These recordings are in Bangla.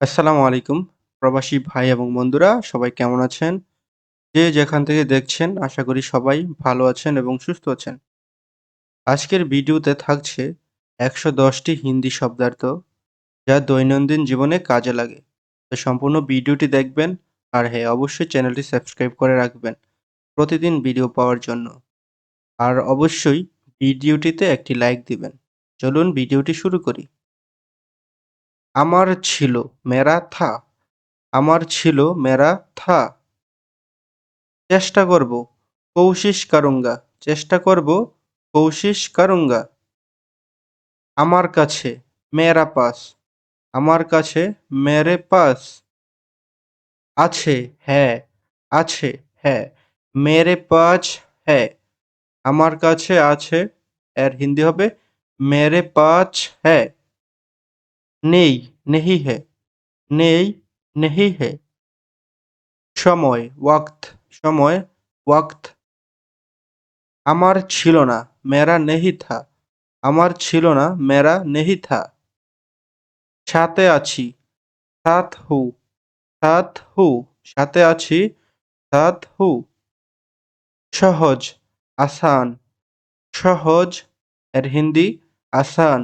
আসসালামু আলাইকুম প্রবাসী ভাই এবং বন্ধুরা সবাই কেমন আছেন? যে যেখান থেকে দেখছেন আশা করি সবাই ভালো আছেন এবং সুস্থ আছেন। আজকের ভিডিওতে থাকছে ১১০টি হিন্দি শব্দার্থ যা দৈনন্দিন জীবনে কাজে লাগে। তো সম্পূর্ণ ভিডিওটি দেখবেন আর হ্যাঁ, অবশ্যই চ্যানেলটি সাবস্ক্রাইব করে রাখবেন প্রতিদিন ভিডিও পাওয়ার জন্য। আর অবশ্যই ভিডিওটিতে একটি লাইক দিবেন। চলুন ভিডিওটি শুরু করি। আমার ছিল মেরা থা, আমার ছিল মেরা থা। চেষ্টা করব, কোশিশ করুঙ্গা, চেষ্টা করব, কোশিশ করুঙ্গা। আমার কাছে, মেরা পাস, আমার কাছে, মেরে পাস। আছে, হ্যাঁ, আছে, হ্যাঁ, মেরে পাছ হ্যাঁ, আমার কাছে আছে, এর হিন্দি হবে মেরে পাছ হ্যাঁ। নেই, নেহি হ্যাঁ, নেই, নেহি হ্যাঁ। সময়, ওয়াক্ত, সময়, ওয়াক্ত। আমার ছিল না, মেরা নেহি থা, আমার ছিল না, মেরা নেহি থা। সাথে আছি, সাথ হু, সাথ হু, সাথে আছি, সাথ হু। সহজ, আসান, সহজ, এর হিন্দি আসান।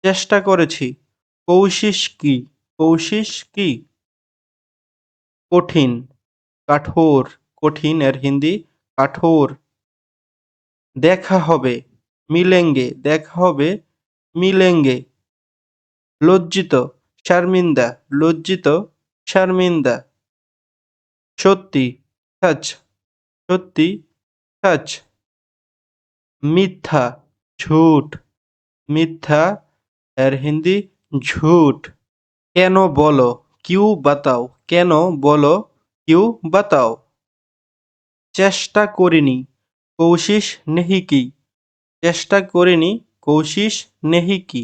চেষ্টা করেছি, কৌশিশ কি, কৌশিশ কি। কঠিন, কাঠোর, কঠিন, এর হিন্দি কাঠোর। দেখা হবে, মিলেঙ্গে, দেখা হবে, মিলেঙ্গে। লজ্জিত, শারমিন্দা, লজ্জিত, শারমিন্দা। সত্যি, সচ, সত্যি, সচ। মিথ্যা, ঝুঠ, মিথ্যা, এর হিন্দি ঝুঠ। কেন বলো, কিউ বাতাও, কেন বলো, কিউ বাতাও। চেষ্টা করিনি, কোশিশ নেহি কি, চেষ্টা করিনি, কোশিশ নেহি কি।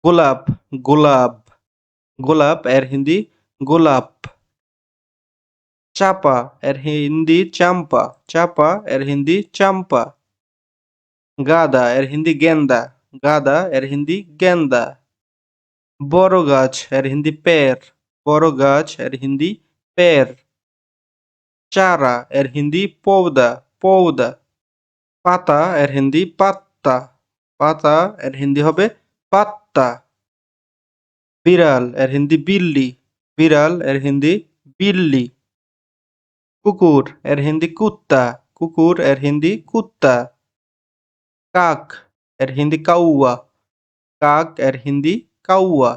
গোলাপ, গোলাপ, গোলাপ, এর হিন্দি গোলাপ। চাপা, এর হিন্দি চাম্পা, চাপা, এর হিন্দি চাম্পা। গাদা, এর হিন্দি গেন্দা, গাদা, এর হিন্দি গেন্দা। বড় গাছ, এর হিন্দি পের, বড় গাছ, এর হিন্দি পের। চারা, এর হিন্দি পৌদা, পৌদা। পাতা, এর হিন্দি পাত্তা, পাতা, এর হিন্দি হবে পাত্তা। বিড়াল, এর হিন্দি বিল্লি, বিড়াল, এর হিন্দি বিল্লি। কুকুর, এর হিন্দি কুত্তা, কুকুর, এর হিন্দি কুত্তা। কাক, এর হিন্দি কাউয়া, কাক, এর হিন্দি কাউয়া।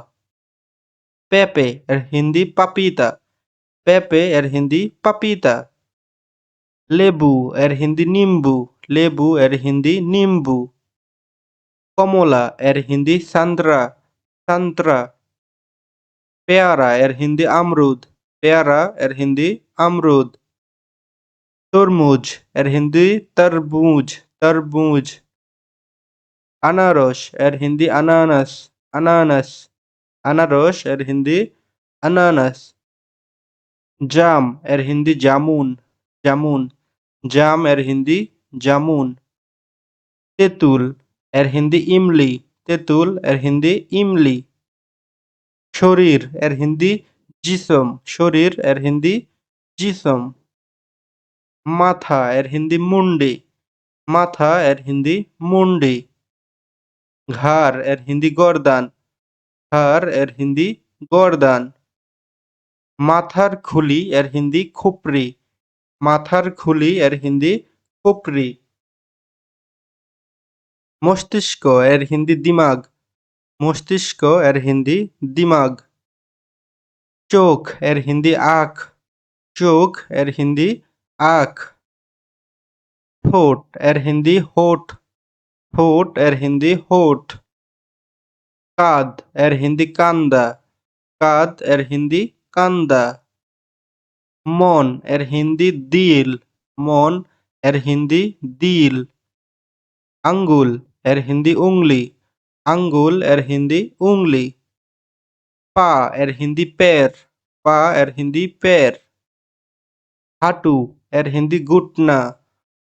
পেঁপে, এর হিন্দি পাপিতা, পেঁপে, এর হিন্দি পাপিতা। লেবু, এর হিন্দি নিম্বু, লেবু, এর হিন্দি নিম্বু। কমলা, এর হিন্দি সান্দ্রা, সান্ত্রা। পেয়ারা, এর হিন্দি আমরুদ, পেয়ারা, এর হিন্দি আমরুদ। তরমুজ, এর হিন্দি তরবুজ, তরবুজ। আনারস, এর হিন্দি আনানাস, আনানাস। আনারস, এর হিন্দি আনানাস। জাম, এর হিন্দি জামুন, জামুন। জাম, এর হিন্দি জামুন। তেঁতুল, এর হিন্দি ইমলি, তেঁতুল, এর হিন্দি ইমলি। শরীর, এর হিন্দি জিসম, শরীর, এর হিন্দি জিসম। মাথা, এর হিন্দি মুন্ডি, মাথা, এর হিন্দি মুন্ডি। ঘাড়, এর হিন্দি গর্দান, ঘাড়, এর হিন্দি গর্দান। মাথার খুলি, এর হিন্দি খুপরি, মাথার খুলি, এর হিন্দি খুপরি। মস্তিষ্ক, এর হিন্দি দিমাগ, মস্তিষ্ক, এর হিন্দি দিমাগ। চোখ, এর হিন্দি আখ, চোখ, এর হিন্দি আখ। ঠোঁট, এর হিন্দি হোঠ, ঠোঁট, এর হিন্দি হোঠ। কাঁধ, এর হিন্দি কান্দা, কাঁধ, এর হিন্দি কান্দা। মন, এর হিন্দি দিল, মন, এর হিন্দি দিল। আঙ্গুল, এর হিন্দি উংলি, আঙ্গুল, এর হিন্দি উংলি। পা, এর হিন্দি পের, পা, এর হিন্দি পের। হাঁটু, এর হিন্দি ঘুটনা,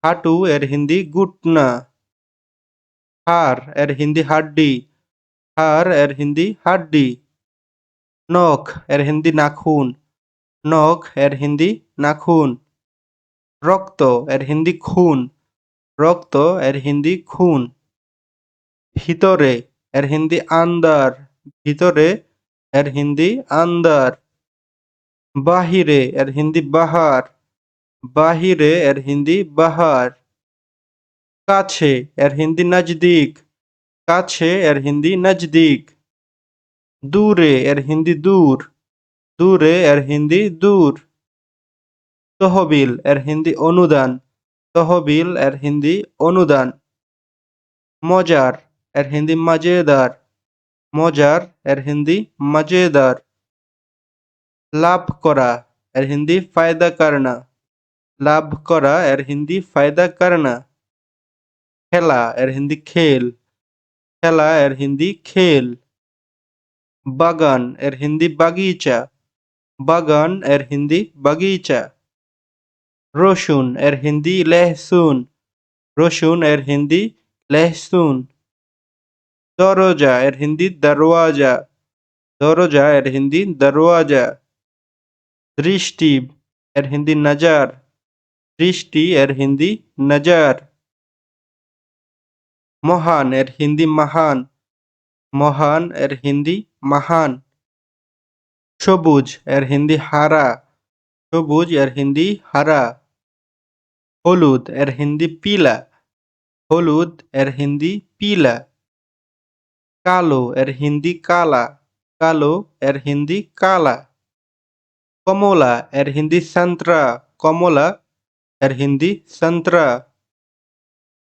হাঁটু, এর হিন্দি ঘুটনা। হাড়, এর হিন্দি হাড্ডি, হাড় এর হিন্দি হাড্ডি। নখ এর হিন্দি নাখুন। নখ এর হিন্দি নাখুন। রক্ত এর হিন্দি খুন। রক্ত এর হিন্দি খুন। ভিতরে এর হিন্দি আন্দার। ভিতরে এর হিন্দি আন্দার। বাহিরে এর হিন্দি বাহার। বাহিরে এর হিন্দি বাহার। কাছে এর হিন্দি নজদীক। কাছে এর হিন্দি নজদীক। দূরে এর হিন্দি দূর। দূরে এর হিন্দি দূর। তহবিল এর হিন্দি অনুদান। তহবিল এর হিন্দি অনুদান। মজার এর হিন্দি মজেদার। মজার এর হিন্দি মজেদার। লাভ করা এর হিন্দি ফায়দা করনা। লাভ করা এর হিন্দি ফায়দা করনা। খেলা এর হিন্দি খেল। খেলা এর হিন্দি খেল। বাগান এর হিন্দি বাগিচা। বাগান এর হিন্দি বাগিচা। রসুন এর হিন্দি লহসুন। রসুন এর হিন্দি লহসুন। দরজা এর হিন্দি দরওয়াজা। দরজা এর হিন্দি দরওয়াজা। দৃষ্টি এর হিন্দি নজর। দৃষ্টি এর হিন্দি নজর। মহান এর হিন্দি মহান। মহান এর হিন্দি মহান। সবুজ এর হিন্দি হারা। সবুজ এর হিন্দি হারা। হলুদ এর হিন্দি পীলা। হলুদ এর হিন্দি পীলা। কালো এর হিন্দি কালা। কালো এর হিন্দি কালা। কমলা এর হিন্দি সন্তরা। কমলা এর হিন্দি সন্তরা।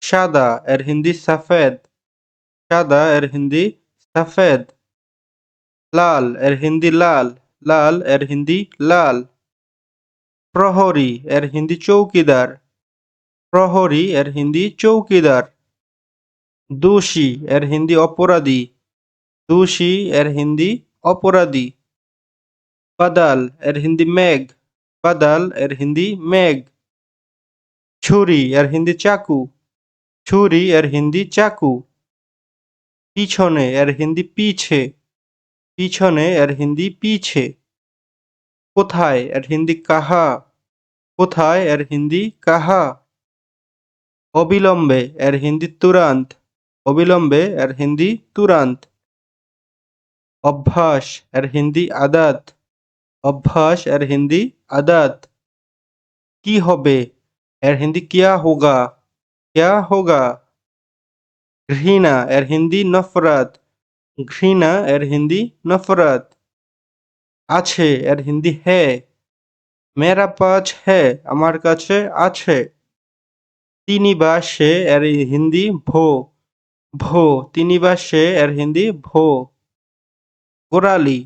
সাদা এর হিন্দি সফেদ। সাদা এর হিন্দি সফেদ। লাল এর হিন্দি লাল। লাল এর হিন্দি লাল। প্রহরী এর হিন্দি চৌকিদার। প্রহরী এর হিন্দি চৌকিদার। দোষী এর হিন্দি অপরাধী। দোষী এর হিন্দি অপরাধী। বাদাল এর হিন্দি মেঘ। বাদাল এর হিন্দি মেঘ। ছুরি এর হিন্দি চাকু। ছুরি এর হিন্দি চাকু। পিছনে এর হিন্দি পিছে। পিছনে এর হিন্দি পিছে। কোথায় এর হিন্দি কাহা। কোথায় এর হিন্দি কাহা। অবিলম্বে এর হিন্দি তুরন্ত। অবিলম্বে এর হিন্দি তুরন্ত। অভ্যাস এর হিন্দি আদত। অভ্যাস এর হিন্দি আদত। কি হবে এর হিন্দি কিয়া হোগা। কিয়া হোগা। ঘৃণা এর হিন্দি নফরত। ঘৃণা এর হিন্দি নফরত। আছে এর হিন্দি है। मेरा पास है আমার কাছে আছে। তিনি বা সে এর হিন্দি ভো। ভো তিনি বা সে এর হিন্দি ভো। গোড়ালি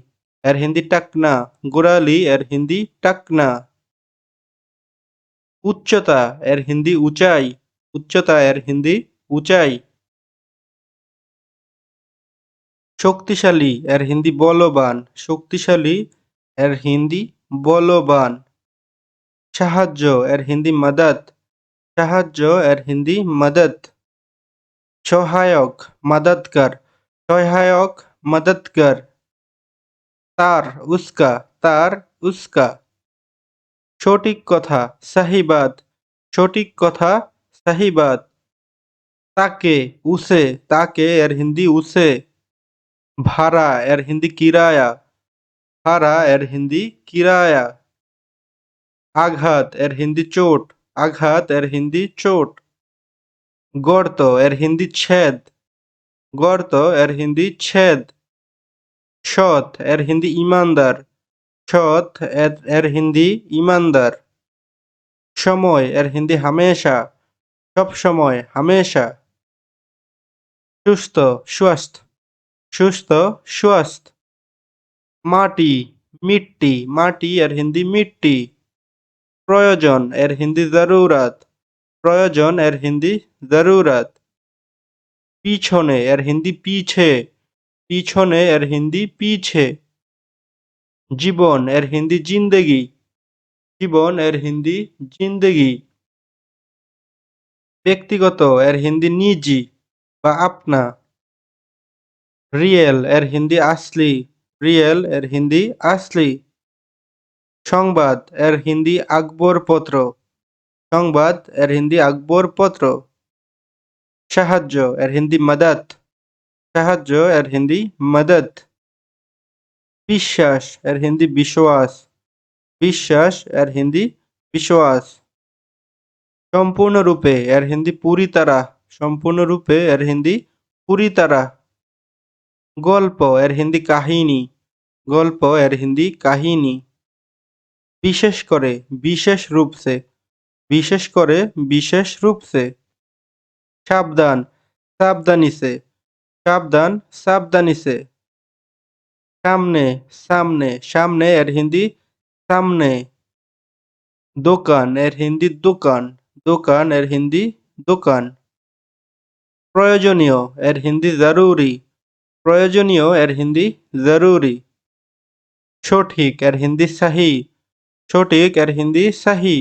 এর হিন্দি টাকনা। গোড়ালি এর হিন্দি টাকনা। উচ্চতা এর হিন্দি উঁচাই। উচ্চতা এর হিন্দি উঁচাই। শক্তিশালী এর হিন্দি বলবান। শক্তিশালী এর হিন্দি বলবান। সাহায্য এর হিন্দি মদদ। সাহায্য এর হিন্দি মদদ। সহায়ক মদদগার। সহায়ক মদদগার। তার উস্কা। তার উস্কা। সঠিক কথা সহি বাত। সঠিক কথা সহি বাত। তাকে উসে। তাকে এর হিন্দি উসে। ভাড়া এর হিন্দি কিরায়া। ভাড়া এর হিন্দি কিরায়া। আঘাত এর হিন্দি চোট। আঘাত এর হিন্দি চোট। গর্ত এর হিন্দি ছেদ। গর্ত এর হিন্দি ছেদ। সৎ এর হিন্দি ইমানদার। সৎ এর হিন্দি ইমানদার। সময় এর হিন্দি হামেশা। সব সময় হামেশা। সুস্থ স্वस्थ। সুস্থ স্वस्थ। মাটি মিট্টি। মাটি এর হিন্দি মিট্টি। প্রয়োজন এর হিন্দি জরুরত। প্রয়োজন এর হিন্দি জরুরত। পিছনে এর হিন্দি পিছে। পিছনে এর হিন্দি পিছে। জীবন এর হিন্দি জিন্দেগি। জীবন এর হিন্দি জিন্দেগি। ব্যক্তিগত এর হিন্দি নিজি বা আপনা। রিয়েল এর হিন্দি আসলি, রিয়েল এর হিন্দি আসলি। সংবাদ এর হিন্দি আকবরপত্র, সংবাদ এর হিন্দি আকবরপত্র। সাহায্য এর হিন্দি মদদ, সাহায্য এর হিন্দি মদদ। বিশ্বাস এর হিন্দি বিশ্বাস, বিশ্বাস এর হিন্দি বিশ্বাস। সম্পূর্ণরূপে এর হিন্দি পুরি তারাহ, সম্পূর্ণরূপে এর হিন্দি পুরি তারাহ। গল্প এর হিন্দি কাহিনী, গল্প এর হিন্দি কাহিনী। বিশেষ করে বিশেষ রূপ সে, বিশেষ করে বিশেষ রূপ সে। সাবধান সাবধানী সে, সাবধান সাবধানী সে। সামনে সামনে, সামনে এর হিন্দি সামনে। দোকান এর হিন্দি দোকান, দোকান এর হিন্দি দোকান। প্রয়োজনীয় এর হিন্দি জরুরি, প্রয়োজনীয় এর হিন্দি জরুরি। সঠিক এর হিন্দি সহি, সঠিক এর হিন্দি সহি।